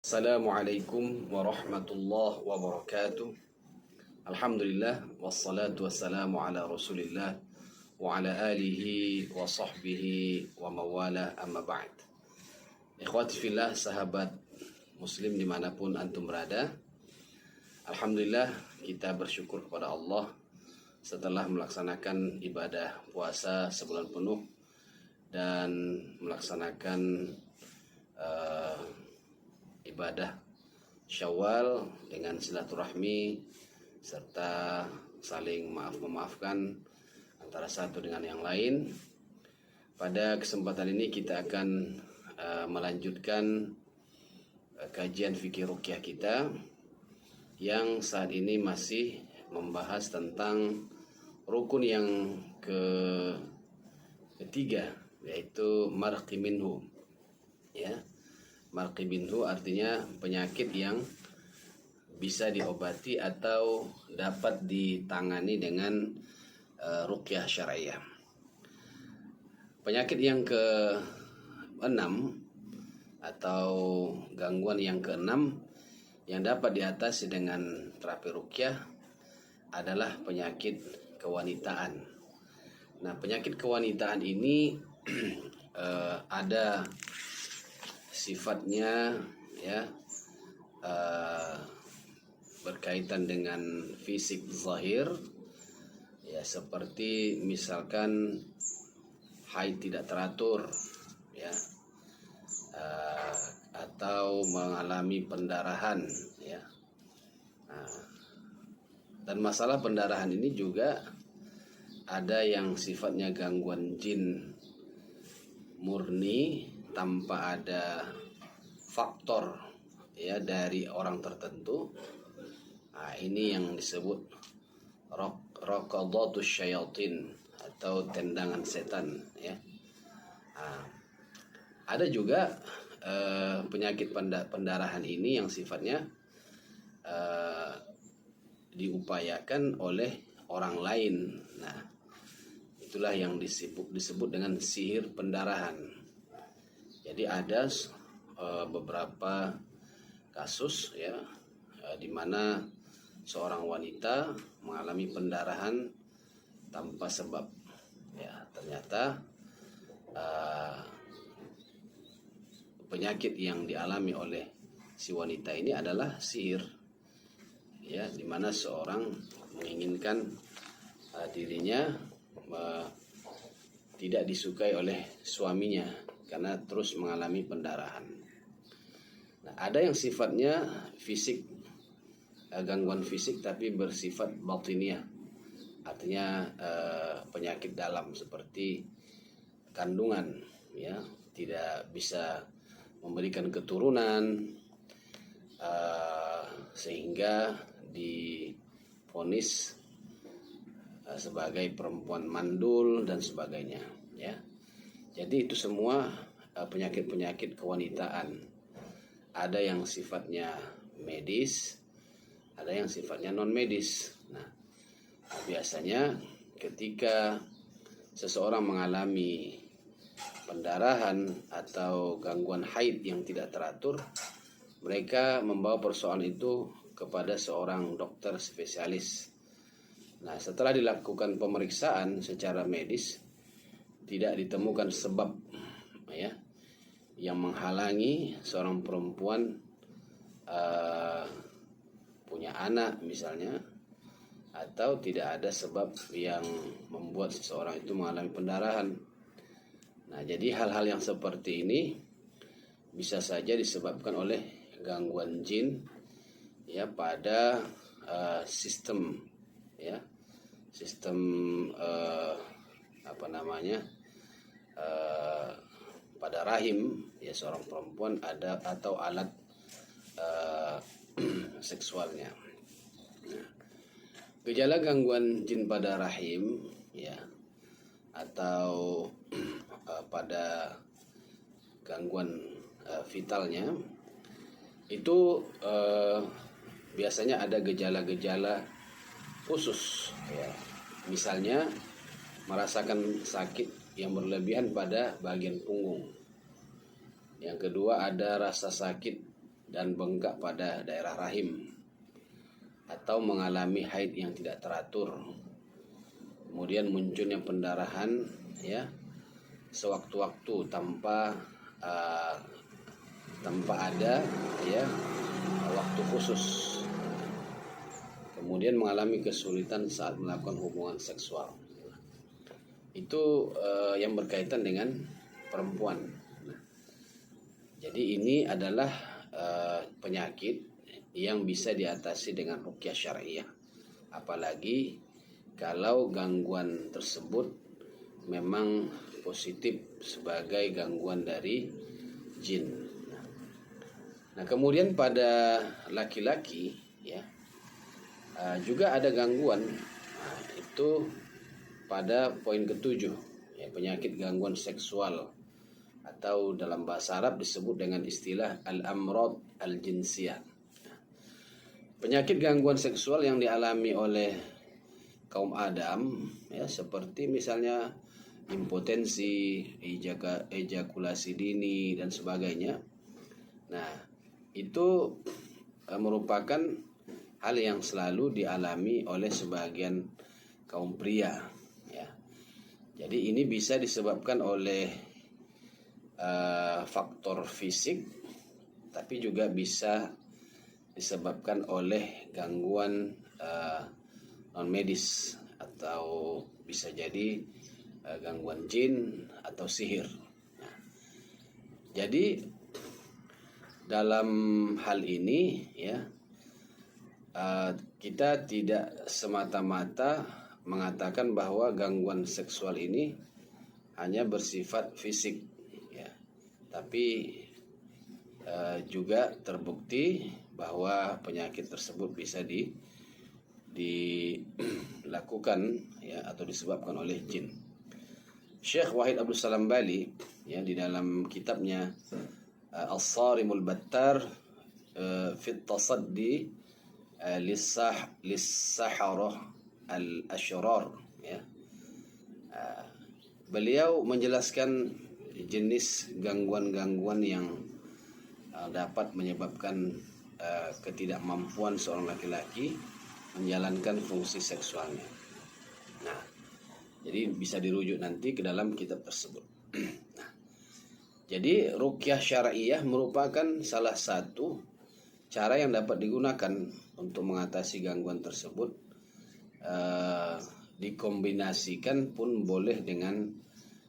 Assalamualaikum warahmatullahi wabarakatuh. Alhamdulillah wassalatu wassalamu ala Rasulillah wa ala alihi wa sahbihi wa mawala amma ba'd. Ikhwati fillah, sahabat muslim dimanapun antum berada, alhamdulillah kita bersyukur kepada Allah setelah melaksanakan ibadah puasa sebulan penuh dan melaksanakan ibadah Syawal dengan silaturahmi serta saling memaafkan antara satu dengan yang lain. Pada kesempatan ini kita akan melanjutkan kajian fikih ruqyah kita yang saat ini masih membahas tentang rukun yang ketiga, yaitu marqi minhu. Ya. Marqi minhu artinya penyakit yang bisa diobati atau dapat ditangani dengan ruqyah syariah. Penyakit yang ke-6 atau gangguan yang ke-6 yang dapat diatasi dengan terapi ruqyah adalah penyakit kewanitaan. Nah, penyakit kewanitaan ini ada sifatnya berkaitan dengan fisik zahir, ya, seperti misalkan haid tidak teratur, ya, atau mengalami pendarahan, ya. Dan masalah pendarahan ini juga ada yang sifatnya gangguan jin murni tanpa ada faktor, ya, dari orang tertentu. Nah, ini yang disebut raqadatus syayatin atau tendangan setan, ya. Nah, ada juga penyakit pendarahan ini yang sifatnya diupayakan oleh orang lain. Nah, itulah yang disebut dengan sihir pendarahan. Jadi ada beberapa kasus, ya, di mana seorang wanita mengalami pendarahan tanpa sebab, ya. Ternyata penyakit yang dialami oleh si wanita ini adalah sihir, ya, di mana seorang menginginkan dirinya tidak disukai oleh suaminya karena terus mengalami pendarahan. Nah, ada yang sifatnya fisik, gangguan fisik tapi bersifat batiniah, artinya penyakit dalam seperti kandungan, ya, tidak bisa memberikan keturunan, sehingga divonis sebagai perempuan mandul dan sebagainya, ya. Jadi itu semua penyakit-penyakit kewanitaan. Ada yang sifatnya medis, ada yang sifatnya non medis. Nah, biasanya ketika seseorang mengalami pendarahan atau gangguan haid yang tidak teratur, mereka membawa persoalan itu kepada seorang dokter spesialis. Nah, setelah dilakukan pemeriksaan secara medis, tidak ditemukan sebab, ya, yang menghalangi seorang perempuan punya anak misalnya, atau tidak ada sebab yang membuat seseorang itu mengalami pendarahan. Nah, jadi hal-hal yang seperti ini bisa saja disebabkan oleh gangguan jin, ya, pada sistem, ya, sistem pada rahim, ya, seorang perempuan ada atau alat seksualnya. Nah, gejala gangguan jin pada rahim, ya, atau pada gangguan vitalnya itu biasanya ada gejala-gejala khusus, ya. Misalnya merasakan sakit yang berlebihan pada bagian punggung. Yang kedua, ada rasa sakit dan bengkak pada daerah rahim, atau mengalami haid yang tidak teratur, kemudian munculnya pendarahan ya sewaktu-waktu tanpa ada ya waktu khusus, kemudian mengalami kesulitan saat melakukan hubungan seksual. Itu yang berkaitan dengan perempuan. Jadi ini adalah penyakit yang bisa diatasi dengan ruqyah syariah. Apalagi kalau gangguan tersebut memang positif sebagai gangguan dari jin. Nah, kemudian pada laki-laki ya juga ada gangguan. Nah, itu pada poin ke-7 ya, penyakit gangguan seksual atau dalam bahasa Arab disebut dengan istilah al-amrad al-jinsiyah. Penyakit gangguan seksual yang dialami oleh kaum Adam ya, seperti misalnya impotensi, ejakulasi dini dan sebagainya. Nah, itu merupakan hal yang selalu dialami oleh sebagian kaum pria ya. Jadi ini bisa disebabkan oleh faktor fisik, tapi juga bisa disebabkan oleh gangguan non medis, atau bisa jadi gangguan jin atau sihir. Nah, jadi dalam hal ini ya kita tidak semata-mata mengatakan bahwa gangguan seksual ini hanya bersifat fisik ya, tapi juga terbukti bahwa penyakit tersebut bisa dilakukan ya atau disebabkan oleh jin. Syekh Wahid Abdul Salam Bali ya di dalam kitabnya As-Sarimul Battar fi Tasaddi Lis-Saharah Al-Ashrar ya. Beliau menjelaskan jenis gangguan-gangguan yang dapat menyebabkan ketidakmampuan seorang laki-laki menjalankan fungsi seksualnya. Nah, jadi bisa dirujuk nanti ke dalam kitab tersebut. Nah, jadi ruqyah syariah merupakan salah satu cara yang dapat digunakan untuk mengatasi gangguan tersebut. Dikombinasikan pun boleh dengan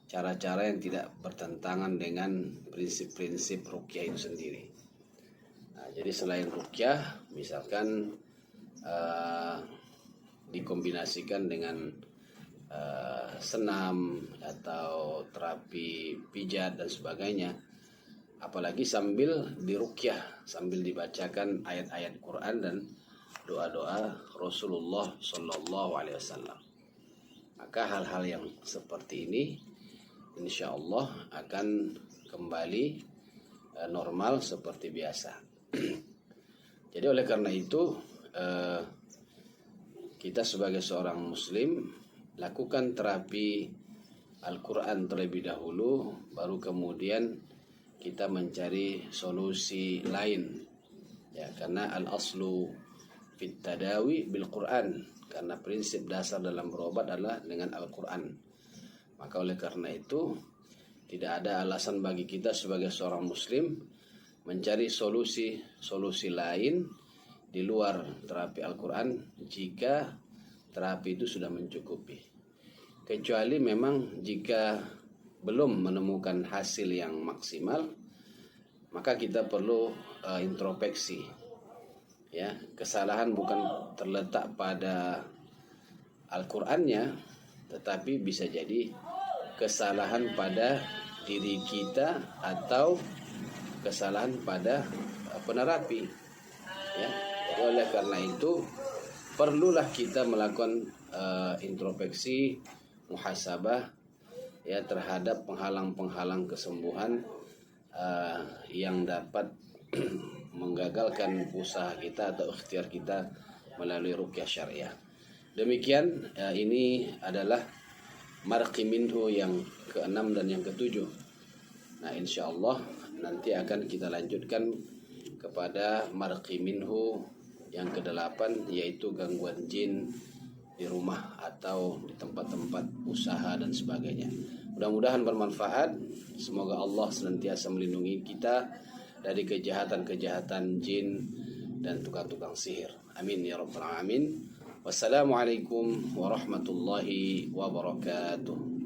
cara-cara yang tidak bertentangan dengan prinsip-prinsip ruqyah itu sendiri. Nah, jadi selain ruqyah, misalkan dikombinasikan dengan senam atau terapi pijat dan sebagainya, apalagi sambil diruqyah, sambil dibacakan ayat-ayat Quran dan doa-doa Rasulullah Sallallahu Alaihi Wasallam. Maka hal-hal yang seperti ini insya Allah akan kembali normal seperti biasa. Jadi oleh karena itu kita sebagai seorang muslim lakukan terapi Al-Quran terlebih dahulu, baru kemudian kita mencari solusi lain ya, karena al-aslu fit tadawi bil Quran, karena prinsip dasar dalam berobat adalah dengan Al-Quran. Maka oleh karena itu tidak ada alasan bagi kita sebagai seorang muslim mencari solusi lain di luar terapi Al-Quran jika terapi itu sudah mencukupi. Kecuali memang jika belum menemukan hasil yang maksimal, maka kita perlu introspeksi. Ya, kesalahan bukan terletak pada Al-Qur'annya, tetapi bisa jadi kesalahan pada diri kita atau kesalahan pada penerapi. Ya, jadi oleh karena itu perlulah kita melakukan introspeksi, muhasabah ya terhadap penghalang-penghalang kesembuhan yang dapat menggagalkan usaha kita atau ikhtiar kita melalui ruqyah syariah. Demikian ini adalah marqi minhu yang ke-6 dan yang ke-7. Nah, insyaallah nanti akan kita lanjutkan kepada marqi minhu yang kedelapan, yaitu gangguan jin di rumah atau di tempat-tempat usaha dan sebagainya. Mudah-mudahan bermanfaat. Semoga Allah senantiasa melindungi kita dari kejahatan-kejahatan jin dan tukang-tukang sihir. Amin ya rabbal alamin. Wassalamualaikum warahmatullahi wabarakatuh.